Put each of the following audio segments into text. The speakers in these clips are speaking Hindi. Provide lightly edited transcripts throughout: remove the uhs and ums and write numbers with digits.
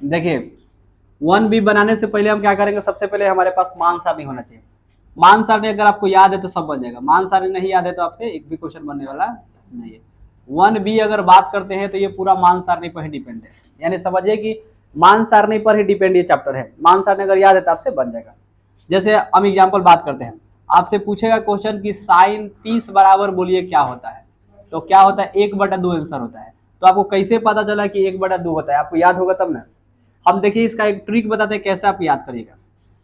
देखिए 1b बनाने से पहले हम क्या करेंगे, सबसे पहले हमारे पास मान सारणी होना चाहिए। मान सारणी अगर आपको याद है तो सब बन जाएगा, मान सारणी नहीं याद है तो आपसे एक भी क्वेश्चन बनने वाला नहीं है। 1b अगर बात करते हैं तो ये पूरा मान सारणी पर ही डिपेंड है, यानी समझिए कि मान सारणी पर ही डिपेंड ये चैप्टर है। मान सारणी अगर याद है तो आपसे बन जाएगा। जैसे हम एग्जाम्पल बात करते हैं, आपसे पूछेगा क्वेश्चन की साइन 30 बराबर बोलिए क्या होता है, तो क्या होता है 1/2 आंसर होता है। तो आपको कैसे पता चला कि 1/2 होता है, आपको याद होगा तब ना। हम देखिए इसका एक ट्रिक बताते हैं कैसे आप याद करिएगा।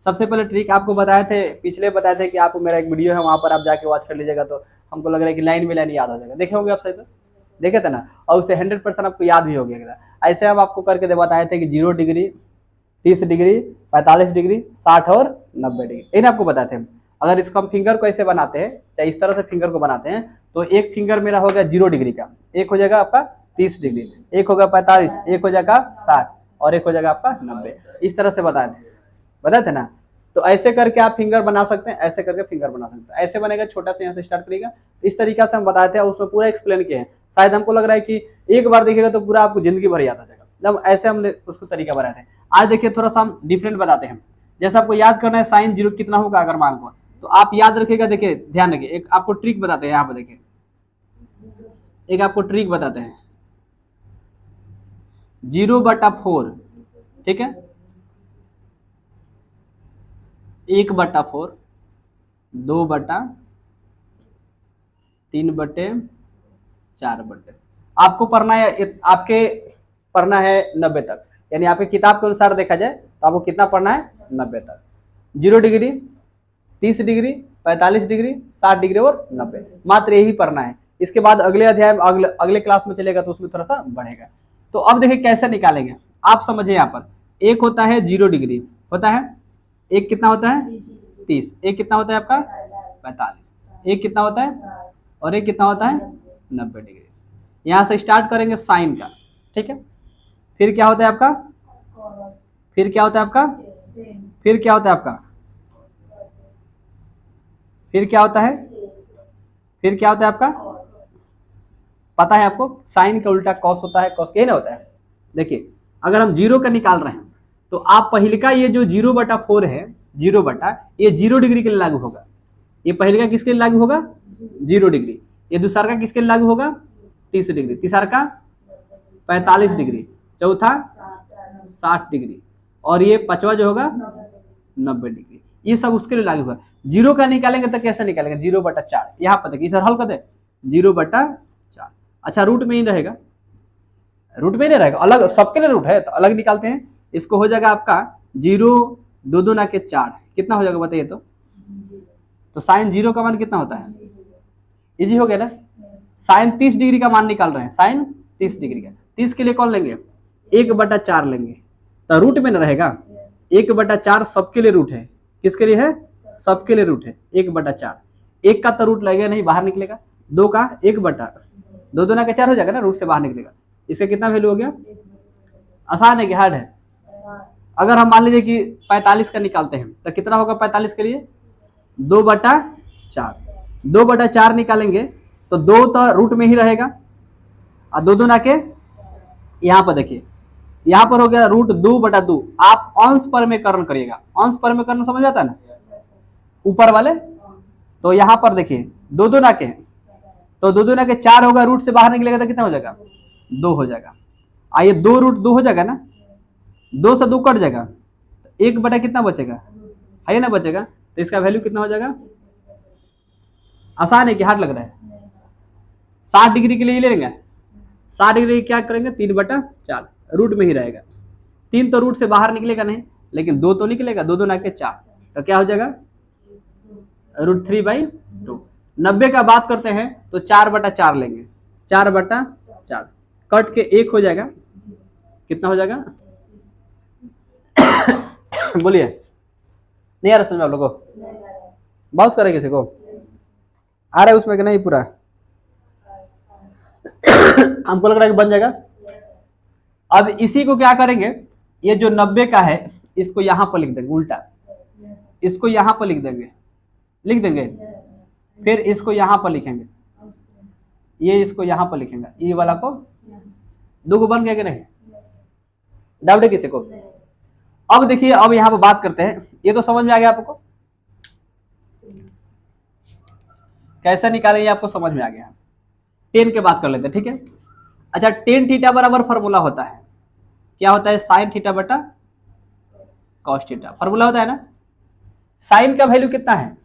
सबसे पहले ट्रिक आपको बताए थे, पिछले बताए थे कि आपको मेरा एक वीडियो है वहां पर आप जाके वॉच कर लीजिएगा, तो हमको लग रहा है कि लाइन में लाइन याद हो जाएगा। देखे होंगे आप सही तो देखे थे ना, और उससे 100% आपको याद भी हो गया। ऐसे हम आपको करके बताए थे कि 0 डिग्री, 30 डिग्री, 45 डिग्री, 60 और 90 डिग्री, इन आपको बताए थे। अगर इसको हम फिंगर को ऐसे बनाते हैं, चाहे इस तरह से फिंगर को बनाते हैं, तो एक फिंगर मेरा हो गया 0 डिग्री का, एक हो जाएगा आपका 30 डिग्री, एक होगा 45, एक हो जाएगा 60 और एक हो जाएगा आपका 90। इस तरह से बताए थे ना। तो ऐसे करके आप फिंगर बना सकते हैं, ऐसे करके फिंगर बना सकते हैं। ऐसे बनेगा, छोटा से यहाँ से स्टार्ट करिएगा। इस तरीका से हम बताए थे, उसमें पूरा एक्सप्लेन किए हैं। शायद हमको लग रहा है कि एक बार देखिएगा तो पूरा आपको जिंदगी भर याद आ जाएगा, जब ऐसे हमने उसको तरीका बनाए थे। आज देखिए थोड़ा सा हम डिफरेंट बताते हैं। जैसे आपको याद करना है साइन 0 कितना होगा अगर मान को, तो आप याद रखिएगा। देखिए ध्यान रखिए, एक आपको ट्रिक बताते हैं यहाँ पे। देखिए एक आपको ट्रिक बताते हैं, 0/4, ठीक है, 1/4, 2/3/4 आपको पढ़ना है, आपके पढ़ना है 90 तक, यानी आपके किताब के अनुसार देखा जाए तो आपको कितना पढ़ना है 90 तक। 0 डिग्री, 30 डिग्री, 45 डिग्री, 60 डिग्री और 90, मात्र यही पढ़ना है। इसके बाद अगले अध्याय अगले क्लास में चलेगा तो उसमें थोड़ा सा बढ़ेगा। तो अब देखिए कैसे निकालेंगे, आप समझिए। यहाँ पर एक होता है 0 डिग्री, होता है एक कितना होता है 30, एक कितना होता है आपका 45, एक कितना होता है और एक कितना होता है 90 डिग्री। यहाँ से स्टार्ट करेंगे साइन का, ठीक है। फिर क्या होता है आपका, फिर क्या होता है आपका, फिर क्या होता है आपका, फिर क्या होता है, फिर क्या होता है आपका, पता है आपको साइन का उल्टा कॉस होता है, कॉस यही ना होता है। देखिए अगर हम 0 का निकाल रहे हैं तो आप पहले का ये जो 0/4 है, 0 ये 0 डिग्री के लिए लागू होगा। ये पहले का किसके लिए लागू होगा 0 डिग्री, ये दूसरा का किसके लिए लागू होगा 30 डिग्री, तीसरा का 45 डिग्री, चौथा 60 डिग्री और ये पांचवा जो होगा 90 डिग्री। ये सब उसके लिए लागू होगा। 0 का निकालेंगे तो कैसे निकालेंगे 0/4, यहाँ पर देखिए सर हल कर दे 0/4। अच्छा रूट में ही रहेगा, रूट में नहीं रहेगा, अलग सबके लिए रूट है तो अलग निकालते हैं। इसको हो जाएगा आपका 0, 2 दूना के 4, कितना हो जाएगा बताइए तो साइन 0 का मान कितना होता है, इजी हो गया ना। साइन 30 डिग्री का मान निकाल रहे हैं, साइन 30 डिग्री का, 30 के लिए कौन लेंगे 1/4 लेंगे, तो रूट में ना रहेगा। 1/4 सबके लिए रूट है, किसके लिए है सबके लिए रूट है 1/4। एक का तो रूट लगेगा नहीं, बाहर निकलेगा। 2 का 1/2 दूना के 4 हो जाएगा ना, रूट से बाहर निकलेगा। इसका कितना वैल्यू हो गया, आसान है कि हार्ड है। अगर हम मान लीजिए कि 45 का निकालते हैं तो कितना होगा 45 के लिए 2/4, 2/4 निकालेंगे तो 2 तो रूट में ही रहेगा और 2 दूना के, यहाँ पर देखिए यहाँ पर हो गया रूट 2/2। आप अंश पर में कर्ण करिएगा, अंश पर में कर्ण समझ आता है ना ऊपर वाले। तो यहाँ पर देखिए 2 दूना के, तो 2 दूना के 4 होगा, रूट से बाहर निकलेगा तो कितना हो जाएगा 2 हो जाएगा। आइए 2 रूट 2 हो जाएगा ना, 2 से 2 कट जाएगा, 1 कितना बचेगा है ना बचेगा, तो इसका वैल्यू कितना हो जाएगा। आसान है कि हार्ड लग रहा है। 60 डिग्री के लिए ले लेंगे, 60 डिग्री क्या करेंगे 3/4, रूट में ही रहेगा। 3 तो रूट से बाहर निकलेगा नहीं, लेकिन 2 तो निकलेगा, 2 दूना के 4, तो क्या हो जाएगा √3/2। 90 का बात करते हैं तो 4/4 लेंगे, 4/4 कट के 1 हो जाएगा, कितना हो जाएगा बोलिए नहीं आ रहा समझ आप लोगों को, बाउंस करे किसी को आ रहा है उसमें कि नहीं पूरा हमको लग रहा है कि बन जाएगा। अब इसी को क्या करेंगे, ये जो 90 का है इसको यहाँ पर लिख देंगे उल्टा, इसको यहाँ पर लिख देंगे, फिर इसको यहाँ पर लिखेंगे, ये इसको यहाँ पर लिखेंगे, ये वाला को 2 को बन गया कि नहीं, डाउट है किसी को? अब देखिए, अब यहाँ पर बात करते हैं, ये तो समझ में आ गया आपको, कैसे निकालेंगे आपको समझ में आ गया। टेन के बात कर लेते हैं, ठीक है। अच्छा, टेन थीटा बराबर फॉर्मूला होता है, क्या होता है? साइन थीटा बटा कॉस थीटा, फॉर्मूला होता है ना। साइन का वैल्यू कितना है?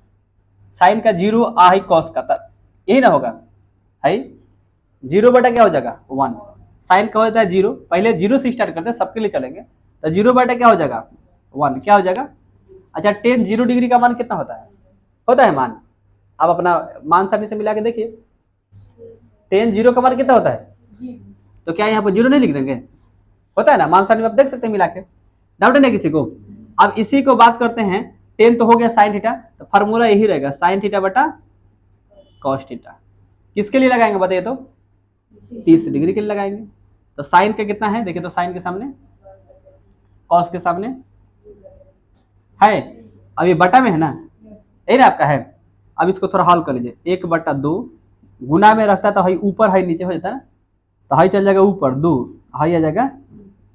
साइन का 0 आई कॉस का, यही ना होगा, है 0 बटा क्या हो जाएगा 1। साइन का होता है 0, पहले 0 से स्टार्ट करते हैं, सबके लिए चलेंगे, तो 0 बटा क्या हो जाएगा 1, क्या हो जाएगा? अच्छा, टेन 0 डिग्री का मान कितना होता है मान, आप अपना मान सारणी से मिला के देखिए, टेन 0 का मान कितना होता है? तो क्या यहाँ पर 0 नहीं लिख देंगे? होता है ना, मान सारणी में आप देख सकते हैं मिला के, डाउट है ना किसी को? अब इसी को बात करते हैं, टेन तो हो गया साइन थीटा, तो फॉर्मूला यही रहेगा, साइन थीटा बटा कॉस थीटा। किसके लिए लगाएंगे बताइए तो? 30 डिग्री के लिए लगाएंगे। तो साइन का कितना है देखिए, तो साइन के सामने कॉस के सामने है, अब ये बटा में है ना, यही ना आपका है। अब इसको थोड़ा हल कर लीजिए, 1/2 गुना में रखता तो हाई ऊपर हाई नीचे हो जाता है ना, तो हाई चल जाएगा ऊपर, 2 हाई आ जाएगा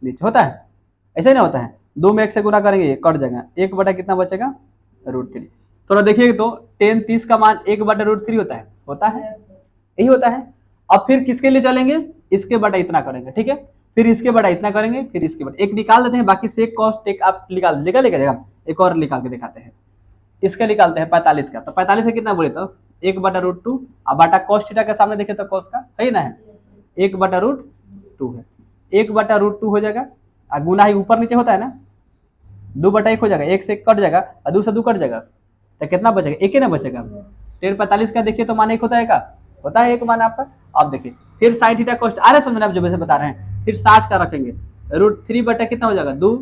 नीचे, होता है ऐसे ही ना होता है। 2 में 1 से गुना करेंगे ये कट जाएगा, 1 बटा कितना बचेगा √3। थोड़ा देखिए तो टेन 30 का मान 1/√3 होता है यही होता है। अब फिर किसके लिए चलेंगे? इसके बटा इतना करेंगे, ठीक है, फिर इसके बटा इतना करेंगे, फिर इसके बटा एक निकाल देते हैं, बाकी सेक कॉस्ट एक आप निकाल लेगा, एक और निकाल के दिखाते हैं। इसका निकालते हैं 45 का, तो 45 से कितना बोले तो 1/√2, अब बाटा कॉस थीटा के सामने देखे तो कॉस का है ना, है 1/√2 है, 1/√2 हो जाएगा, गुना ही ऊपर नीचे होता है ना, 2/1 हो जाएगा, 1 से 1 कट जाएगा और 2 से 2 कट जाएगा, तो कितना बचेगा? 1 ही ना बचेगा। टेन 45 का देखिए तो मान 1 होता है का, होता है 1 मान आपका। अब देखिए फिर साइन थीटा कॉस्ट आ रहा है समझ में, आप जो वैसे बता रहे हैं, फिर 60 का रखेंगे, √3 बटा कितना हो जाएगा 2,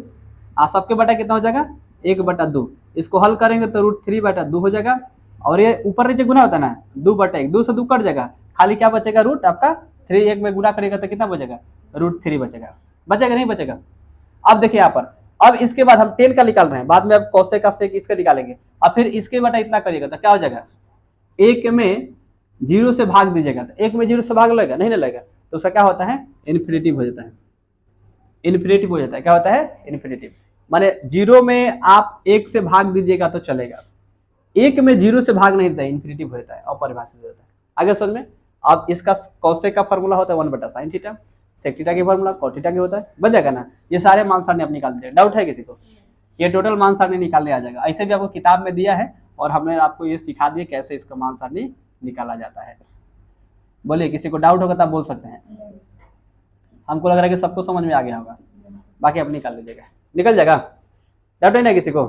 सबके बटा कितना हो जाएगा 1/2, इसको हल करेंगे तो √3/2 हो जाएगा, और ये ऊपर नीचे गुना होता है ना, 2/1, 2 से 2 कट जाएगा, खाली क्या बचेगा रूट आपका 3, 1 में गुना करेगा तो कितना बचेगा √3 बचेगा नहीं बचेगा। अब देखिए यहाँ पर, अब इसके बाद हम 10 का निकाल रहे हैं, बाद में अब कोसेक का सेक इसका निकालेंगे, अब फिर इसके बटा इतना करिएगा तो क्या हो जाएगा, 1 में 0 से भाग दीजिएगा, तो 1 में 0 से भाग लगेगा नहीं ना लगेगा, तो उसका क्या होता है इन्फिनिटिव हो जाता है, इन्फिनिटिव हो जाता है, क्या होता है इन्फिनिटिव, माने 0 में आप 1 से भाग दीजिएगा तो चलेगा, 1 में 0 से भाग नहीं देता है, इन्फिनिटिव हो जाता है, अपरिभाषित हो जाता है। आगे समझ में, अब इसका कोसेक का फॉर्मूला होता है 1/sin थीटा, सेक थीटा की फॉर्मूला cos थीटा की होता है, बन जाएगा ना। ये सारे मान सारणी आप निकाल दीजिए, डाउट है किसी को? ये टोटल मान सारणी निकालने आ जाएगा, ऐसे भी आपको किताब में दिया है और हमने आपको ये सिखा दिया कैसे इसका मान सारणी निकाला जाता है। बोलिए किसी को डाउट होगा तो आप बोल सकते हैं, हमको लग रहा है कि सबको समझ में आ गया होगा, बाकी आप निकाल लीजिएगा, निकल जाएगा, डाउट है ना किसी को?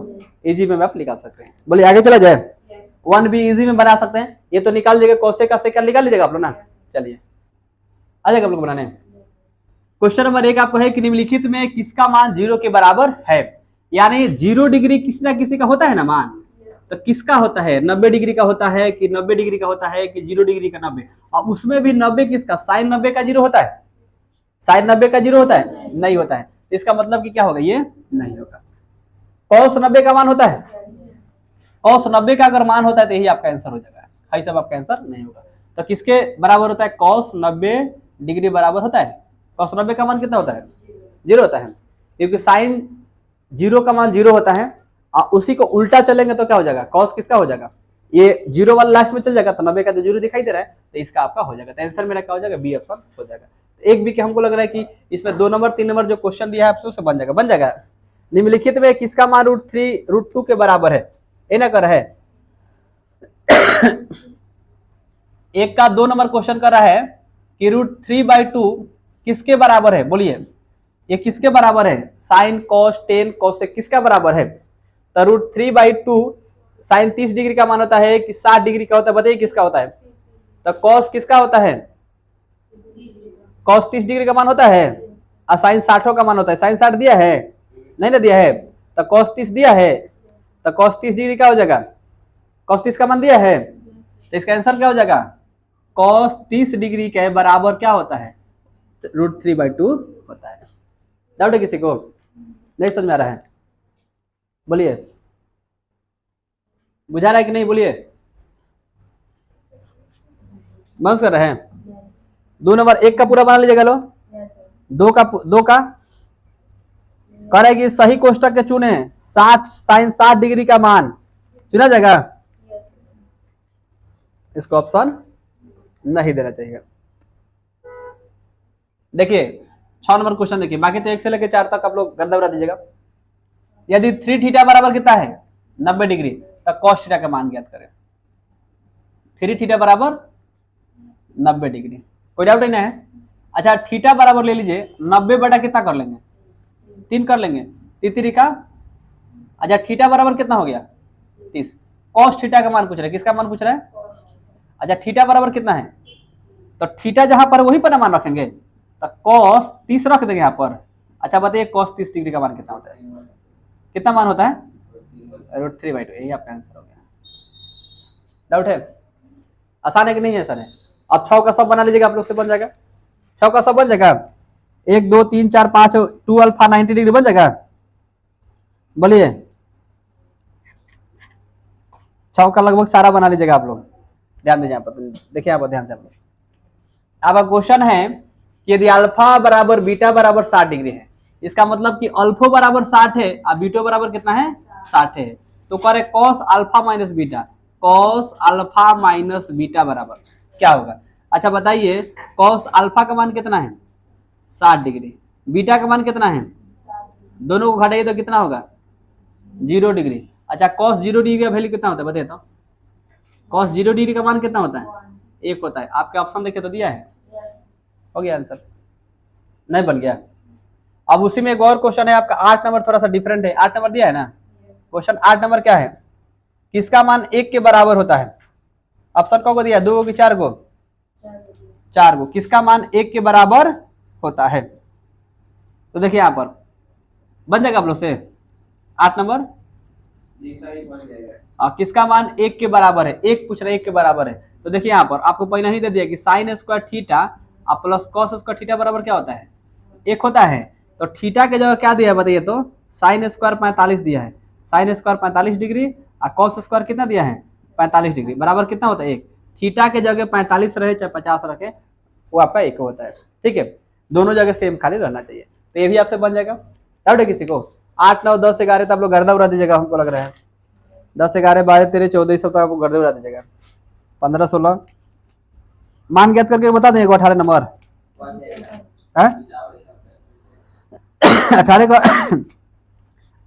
इजी में आप निकाल सकते हैं। बोलिए आगे चला जाए, 1 भी इजी में बना सकते हैं, ये तो निकाल लीजिएगा, कोसेक का सेक निकाल लीजिएगा आप लोग ना, चलिए आ जाएगा आप लोग बनाने। क्वेश्चन नंबर 1 आपको है कि निम्नलिखित में किसका मान 0 के बराबर है, यानी 0 डिग्री किसी ना किसी का होता है ना मान, तो किसका होता है 90 डिग्री का होता है कि 90 डिग्री का होता है कि 0 डिग्री का 90, अब उसमें भी 90 किसका, साइन 90 का 0 होता है, साइन 90 का 0 होता है नहीं होता है, इसका मतलब कि क्या होगा ये नहीं होगा। कॉस 90 का मान होता है, कॉस 90 का अगर मान होता है तो यही आपका आंसर हो जाएगा, भाई साहब आपका आंसर नहीं होगा। तो किसके बराबर होता है, कॉस 90 डिग्री बराबर होता है, कॉस 90 का मान कितना होता है 0 होता है, क्योंकि साइन 0 का मान 0 होता है, और उसी को उल्टा चलेंगे तो क्या हो जाएगा, कॉस किसका हो जाएगा, ये 0 वाला लास्ट में चल जाएगा, तो 90 का तो 0 दिखाई दे रहा है, तो इसका आपका हो जाएगा, तो आंसर मेरा क्या हो जाएगा बी ऑप्शन हो जाएगा। तो एक भी के हमको लग रहा है कि इसमें 2 नंबर 3 नंबर जो क्वेश्चन दिया है आपसे बन जाएगा। निम्नलिखित में किसका मान √2 के बराबर है, ये ना कर है एक का 2 नंबर क्वेश्चन कर रहा है कि √3/2 किसके बराबर है, बोलिए ये किसके बराबर है, साइन कॉस टेन कोसेक किसका बराबर है, तो √3/2 साइन 30 डिग्री का मान होता है कि 60 डिग्री का होता है, बताइए किसका होता है, तो कॉस किसका होता है, कॉस 30 डिग्री का मान होता है, और साइन 60 का मान होता है, साइन 60 दिया है नहीं ना दिया है, तो कॉस 30 दिया है, तो कॉस 30 डिग्री का हो जाएगा, कॉस 30 का मान दिया है, तो इसका आंसर क्या हो जाएगा, कॉस 30 डिग्री के बराबर क्या होता है √3/2 होता है। डाउट है किसी को, नहीं समझ में आ रहा है, बोलिए बुझा रहा है कि नहीं, बोलिए बंद कर रहे हैं। 2 नंबर 1 का पूरा बना लीजिएगा, लो 2 का करेगी सही कोष्टक के चुने 60 साइन 60 डिग्री का मान चुना जाएगा। इसको ऑप्शन नहीं देना चाहिए। देखिए 6 नंबर क्वेश्चन देखिए, बाकी तो 1 से लेकर 4 तक आप लोग गंदा बना दीजिएगा। यदि 3 थीटा बराबर कितना है 90 डिग्री, तो कॉस थीटा का मान ज्ञात करें। 3 थीटा बराबर 90 डिग्री, कोई डाउट नहीं है। अच्छा थीटा बराबर ले लीजिए 90 बटा कितना कर लेंगे 3 कर लेंगे, 3 का। अच्छा थीटा बराबर कितना हो गया 30। कॉस थीटा का मान पूछ रहे हैं, किसका मान पूछ रहे हैं। अच्छा थीटा बराबर कितना है, तो थीटा जहां पर वहीं पर मान रखेंगे, तो कॉस 30 रख देंगे यहाँ पर। अच्छा बताइए कॉस 30 डिग्री का मान कितना होता है, कितना मान होता है √3/2। यही आपका आंसर हो गया। डाउट है, आसान है कि नहीं है सर। अब 6 का सब बना लीजिएगा, आप लोग से बन जाएगा। 6 का सब बन जाएगा, 1 2 3 4 5 2 अल्फा 90 डिग्री बन जाएगा। बोलिए 6 का लगभग सारा बना लीजिएगा आप लोग। ध्यान दीजिए यहाँ पर, देखिए यहाँ पर ध्यान से आप लोग। अब क्वेश्चन है कि यदि अल्फा बराबर बीटा बराबर 60 डिग्री है, इसका मतलब कि अल्फा बराबर 60 है और बीटा बराबर कितना है 60 है, तो करे cos alpha minus beta, cos alpha minus beta बराबर क्या होगा। अच्छा बताइए कॉस अल्फा का मान कितना है 60 डिग्री, बीटा का मान कितना है, दोनों को घटाइए तो कितना होगा 0 डिग्री। अच्छा कॉस 0 डिग्री का वैल्यू कितना होता है बताइए तो, कॉस 0 डिग्री का मान कितना होता है 1 होता है। आपके ऑप्शन देखे तो दिया है, हो गया आंसर, नहीं बन गया। अब उसी में एक और क्वेश्चन है आपका 8 नंबर, थोड़ा सा डिफरेंट है। 8 नंबर दिया है ना, क्वेश्चन 8 नंबर क्या है, किसका मान 1 के बराबर होता है। ऑप्शन को दिया 2 की 4 को, 4 को, किसका मान 1 के बराबर होता है। तो देखिए यहाँ पर बन जाएगा आप लोग से 8 नंबर, किसका मान 1 के बराबर है, 1 पूछ रहे 1 के बराबर है। तो देखिए यहाँ पर आपको पहले ही दे दिया कि sine square theta plus cos square theta बराबर क्या होता है 1 होता है। तो थीटा के जगह क्या दिया है बताइए तो, साइन स्क्वायर 45 दिया है, साइन स्क्वायर 45 डिग्री और कॉस स्क्वायर कितना दिया है 45 डिग्री, बराबर कितना होता है 1। थीटा के जगह 45 रहे चाहे 50 रखे, वो आपका 1 होता है। ठीक है, दोनों जगह सेम खाली रहना चाहिए। तो ये भी आपसे बन जाएगा। डाउट है किसी को। 8 9 10 11 तो आप लोग गर्दा उड़ा दीजिएगा, हमको लग रहा है 10 11 12 13 14 सब तो आपको गर्दे उड़ा दीजिएगा। 15 16 मान ज्ञात करके बता देंगे 18 नंबर है 18 का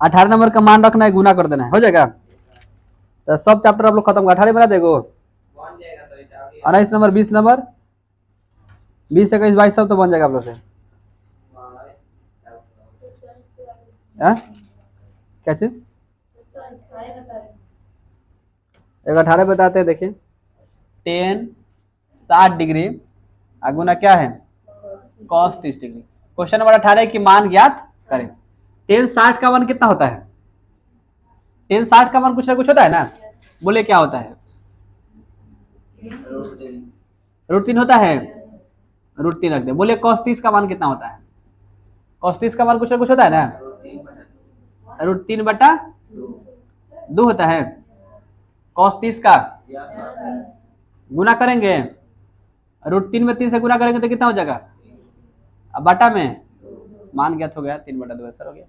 18 नंबर का मान रखना है, गुना कर देना है, हो जाएगा। तो सब चैप्टर आप लोग खत्म 18 बना देगो। 19 नंबर 20 नंबर 20 21 22 सब तो बन जाएगा आप लोग से। क्या चीज 18 बताते हैं, देखिए 10 60 डिग्री गुना क्या है cos 30 डिग्री। क्वेश्चन नंबर 18 की मान ज्ञात करें। 10 60 का मान कितना होता है, 10 60 का मान कुछ ना कुछ होता है ना, बोले क्या होता है √3 होता है, √3 रख दे। बोले cos 30 का मान कितना होता है, cos 30 का मान कुछ ना कुछ होता है ना, √3/2 होता है। cos 30 का गुना करेंगे, √3 में 3 से गुना करेंगे तो कितना हो जाएगा, अब बटा में मान ज्ञात हो गया 3/2 आंसर हो गया।